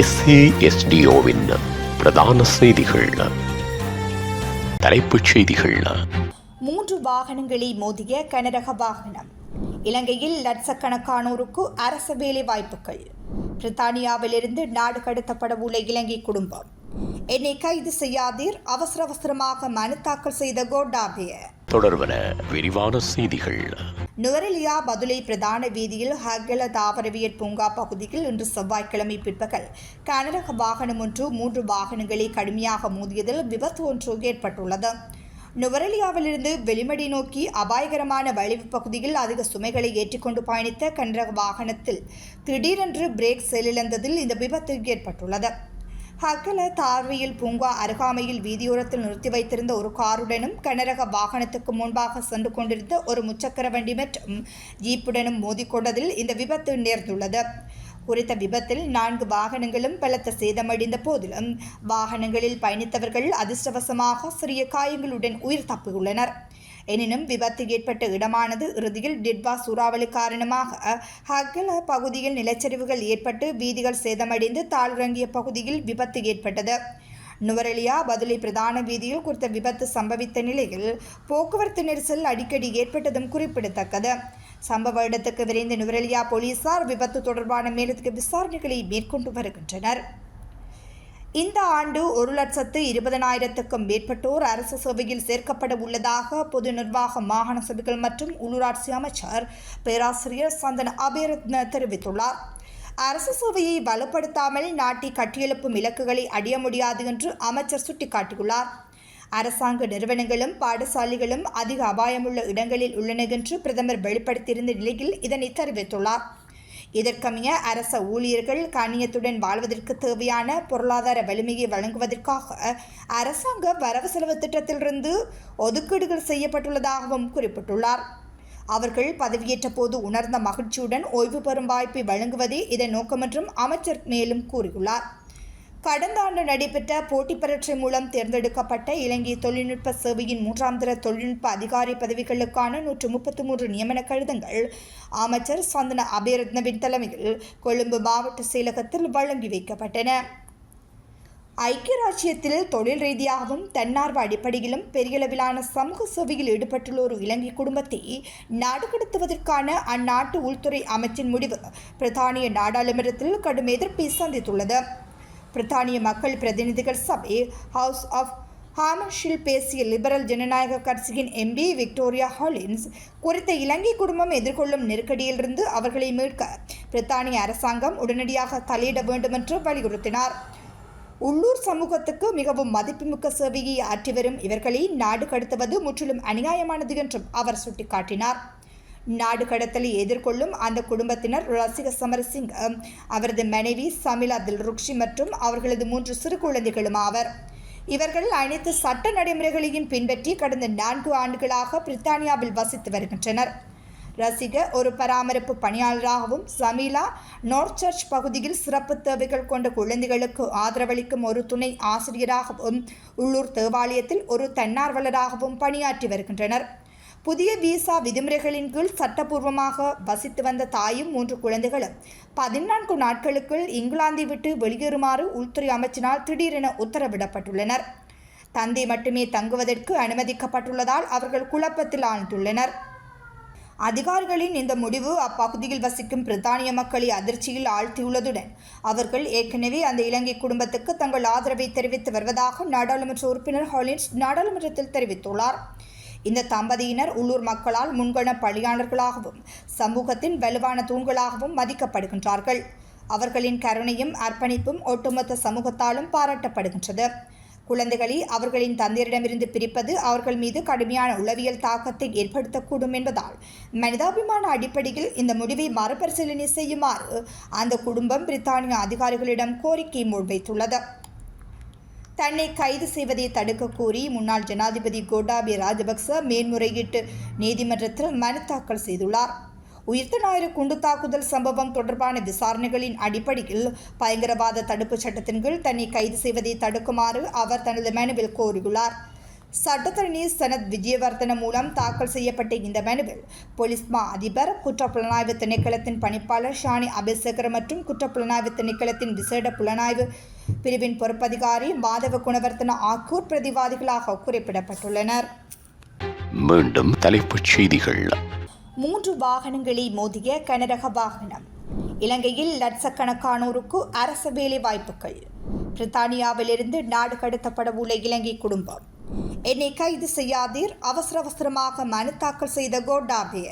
SASDOவின் பிரதான செய்திகள். தலைப்புச் செய்திகள். 3 வாகனங்களை மோதிய கனரக வாகனம். இலங்கையில் லட்சக்கணக்கானோருக்கு அரச வேலை வாய்ப்புகள். பிரித்தானியாவிலிருந்து நாடு கடத்தப்பட உள்ள இலங்கை குடும்பம். என்னை கைது செய்யாதீர், அவசரமாக மனு தாக்கல் செய்த கோட்டாபய. தொடர்பன விரிவான செய்திகள். நுவரெலியா பதுளை பிரதான வீதியில் ஹக்கல தாவரவியல் பூங்கா பகுதியில் இன்று செவ்வாய்க்கிழமை பிற்பகல் கனரக வாகனம் ஒன்று 3 வாகனங்களை கடுமையாக மோதியதில் விபத்து ஒன்று ஏற்பட்டுள்ளது. நுவரெலியாவிலிருந்து வெளிமடி நோக்கி அபாயகரமான வளைவு பகுதியில் அதிக சுமைகளை ஏற்றிக்கொண்டு பயணித்த கனரக வாகனத்தில் திடீரென்று பிரேக் செயலிழந்ததில் இந்த விபத்து ஏற்பட்டுள்ளது. ஹக்கல தார்வியல் பூங்கா அருகாமையில் வீதியோரத்தில் நிறுத்தி வைத்திருந்த ஒரு காருடனும் கனரக வாகனத்துக்கு முன்பாக சென்று கொண்டிருந்த ஒரு முச்சக்கர வண்டி மற்றும் ஜீப்புடனும் மோதிக்கொண்டதில் இந்த விபத்து நேர்ந்துள்ளது. குறித்த விபத்தில் 4 வாகனங்களும் பலத்த சேதமடைந்த போதிலும் வாகனங்களில் பயணித்தவர்கள் அதிர்ஷ்டவசமாக சிறிய காயங்களுடன் உயிர் தப்பியுள்ளனர். எனினும் விபத்து ஏற்பட்ட இடமானது இறுதியில் டிட்வா சூறாவளி காரணமாக ஹக்கல பகுதியில் நிலச்சரிவுகள் ஏற்பட்டு வீதிகள் சேதமடைந்து தாழ்றங்கிய பகுதியில் விபத்து ஏற்பட்டது. நுவரெலியா பதுளை பிரதான வீதியில் குறித்த விபத்து சம்பவித்த நிலையில் போக்குவரத்து நெரிசல் அடிக்கடி ஏற்பட்டதும் குறிப்பிடத்தக்கது. சம்பவ இடத்துக்கு விரைந்த நுவரெலியா போலீசார் விபத்து தொடர்பான மேலதிக விசாரணைகளை மேற்கொண்டு வருகின்றனர். இந்த ஆண்டு 1,20,000க்கும் மேற்பட்டோர் அரசு சேவையில் சேர்க்கப்பட உள்ளதாக பொது நிர்வாக மாகாண சபைகள் மற்றும் உள்ளூராட்சி அமைச்சர் பேராசிரியர் சந்தன அபேரத்ன தெரிவித்துள்ளார். அரசு சேவையை வலுப்படுத்தாமல் நாட்டை கட்டியெழுப்பும் இலக்குகளை அடைய முடியாது என்று அமைச்சர் சுட்டிக்காட்டியுள்ளார். அரசாங்க நிறுவனங்களும் பாடசாலைகளும் அதிக அபாயமுள்ள இடங்களில் உள்ளன என்று பிரதமர் வெளிப்படுத்தியிருந்த நிலையில் இதனை தெரிவித்துள்ளார். இதற்கமைய அரச ஊழியர்கள் கண்ணியத்துடன் வாழ்வதற்கு தேவையான பொருளாதார வலிமையை வழங்குவதற்காக அரசாங்க வரவு செலவு திட்டத்திலிருந்து ஒதுக்கீடுகள் செய்யப்பட்டுள்ளதாகவும் குறிப்பிட்டுள்ளார். அவர்கள் பதவியேற்ற போது உணர்ந்த மகிழ்ச்சியுடன் ஓய்வு பெறும் வாய்ப்பை வழங்குவதே இதன் நோக்கம் என்றும் அமைச்சர் மேலும் கூறியுள்ளார். கடந்த ஆண்டு நடைபெற்ற போட்டிப் பரீட்சை மூலம் தேர்ந்தெடுக்கப்பட்ட இலங்கை தொழில்நுட்ப சேவையின் 3ஆம் தர தொழில்நுட்ப அதிகாரி பதவிகளுக்கான 133 நியமன கடிதங்கள் அமைச்சர் சந்தன அபேரத்னவின் தலைமையில் கொழும்பு மாவட்ட செயலகத்தில் வழங்கி வைக்கப்பட்டன. ஐக்கிய ராச்சியத்தில் தொழில் ரீதியாகவும் தன்னார்வ அடிப்படையிலும் பெரியளவிலான சமூக சேவையில் ஈடுபட்டுள்ள ஒரு இலங்கை குடும்பத்தை நாடு கடத்துவதற்கான அந்நாட்டு உள்துறை அமைச்சின் முடிவு பிரித்தானிய நாடாளுமன்றத்தில் கடும் எதிர்ப்பை சந்தித்துள்ளது. பிரித்தானிய மக்கள் பிரதிநிதிகள் சபை ஹவுஸ் ஆஃப் ஹாமர்ஸில் பேசிய லிபரல் ஜனநாயக கட்சியின் எம்பி விக்டோரியா ஹாலின்ஸ் குறித்த இலங்கை குடும்பம் எதிர்கொள்ளும் நெருக்கடியிலிருந்து அவர்களை மீட்க பிரித்தானிய அரசாங்கம் உடனடியாக தலையிட வேண்டும் என்று வலியுறுத்தினார். உள்ளூர் சமூகத்துக்கு மிகவும் மதிப்புமிக்க சேவையை ஆற்றி வரும் இவர்களை நாடு கடத்துவது முற்றிலும் அநியாயமானது என்றும் அவர் சுட்டிக்காட்டினார். நாடு கடத்தலை எதிர்கொள்ளும் அந்த குடும்பத்தினர் ரசிக சமரசிங்க, அவரது மனைவி சமிலா தில்ருக்ஷி மற்றும் அவர்களது 3 சிறு குழந்தைகளும் ஆவர். இவர்கள் அனைத்து சட்ட நடைமுறைகளையும் பின்பற்றி கடந்த 4 ஆண்டுகளாக பிரித்தானியாவில் வசித்து வருகின்றனர். ரசிக ஒரு பராமரிப்பு பணியாளராகவும் சமிலா நார்த் சர்ச் பகுதியில் சிறப்பு தேவைகள் கொண்ட குழந்தைகளுக்கு ஆதரவளிக்கும் ஒரு துணை ஆசிரியராகவும் உள்ளூர் தேவாலயத்தில் ஒரு தன்னார்வலராகவும் பணியாற்றி வருகின்றனர். புதிய விசா விதிமுறைகளின் கீழ் சட்டப்பூர்வமாக வசித்து வந்த தாயும் 3 குழந்தைகளும் 14 நாட்களுக்குள் இங்கிலாந்தை விட்டு வெளியேறுமாறு உள்துறை அமைச்சினால் திடீரென உத்தரவிடப்பட்டுள்ளனர். தந்தை மட்டுமே தங்குவதற்கு அனுமதிக்கப்பட்டுள்ளதால் அவர்கள் குழப்பத்தில் ஆழ்ந்துள்ளனர். அதிகாரிகளின் இந்த முடிவு அப்பகுதியில் வசிக்கும் பிரித்தானிய மக்களை அதிர்ச்சியில் ஆழ்த்தியுள்ளதுடன் அவர்கள் ஏற்கனவே அந்த இலங்கை குடும்பத்துக்கு தங்கள் ஆதரவை தெரிவித்து வருவதாக நாடாளுமன்ற உறுப்பினர் ஹாலின்ஸ் நாடாளுமன்றத்தில் தெரிவித்துள்ளார். இந்த தம்பதியினர் உள்ளூர் மக்களால் முன்கண பணியாளர்களாகவும் சமூகத்தின் வலுவான தூண்களாகவும் மதிக்கப்படுகின்றார்கள். அவர்களின் கருணையும் அர்ப்பணிப்பும் ஒட்டுமொத்த சமூகத்தாலும் பாராட்டப்படுகின்றது. குழந்தைகளை அவர்களின் தந்தையரிடமிருந்து பிரிப்பது அவர்கள் மீது கடுமையான உளவியல் தாக்கத்தை ஏற்படுத்தக்கூடும் என்பதால் மனிதாபிமான அடிப்படையில் இந்த முடிவை மறுபரிசீலனை செய்யுமாறு அந்த குடும்பம் பிரித்தானிய அதிகாரிகளிடம் கோரிக்கை முன்வைத்துள்ளது. தன்னை கைது செய்வதை தடுக்க கோரி முன்னாள் ஜனாதிபதி கோட்டாபய ராஜபக்ச மேன்முறையீட்டு நீதிமன்றத்தில் மனு தாக்கல் செய்துள்ளார். உயிர்த்த ஞாயிறு குண்டு தாக்குதல் சம்பவம் தொடர்பான விசாரணைகளின் அடிப்படையில் பயங்கரவாத தடுப்புச் சட்டத்தின் கீழ் தன்னை கைது செய்வதை தடுக்குமாறு அவர் தனது மனுவில் கோரியுள்ளார். சட்டத்தரணி சனத் விஜயவர்தன மூலம் தாக்கல் செய்யப்பட்ட இந்த மனுவில் போலீஸ் மா அதிபர் குற்றப்புலனாய்வு திணைக்களத்தின் பணிப்பாளர் ஷானி அபிசேகர் மற்றும் குற்றப்புலனாய்வு திணைக்களத்தின் விசேட புலனாய்வு பிரிவின் பொறுப்பதிகாரி மாதவ குணவர்த்தன ஆகியோர் பிரதிவாதிகளாக குறிப்பிடப்பட்டுள்ளனர். மீண்டும் தலைப்புச் செய்திகள். 3 வாகனங்களை மோதிய கனரக வாகனம். இலங்கையில் லட்சக்கணக்கானோருக்கு அரசு வேலை வாய்ப்புகள். பிரித்தானியாவிலிருந்து நாடு கடத்தப்பட உள்ள இலங்கை குடும்பம். என்னை கைது செய்யாதீர், அவசரமாக மனு தாக்கல் செய்த கோட்டாபய.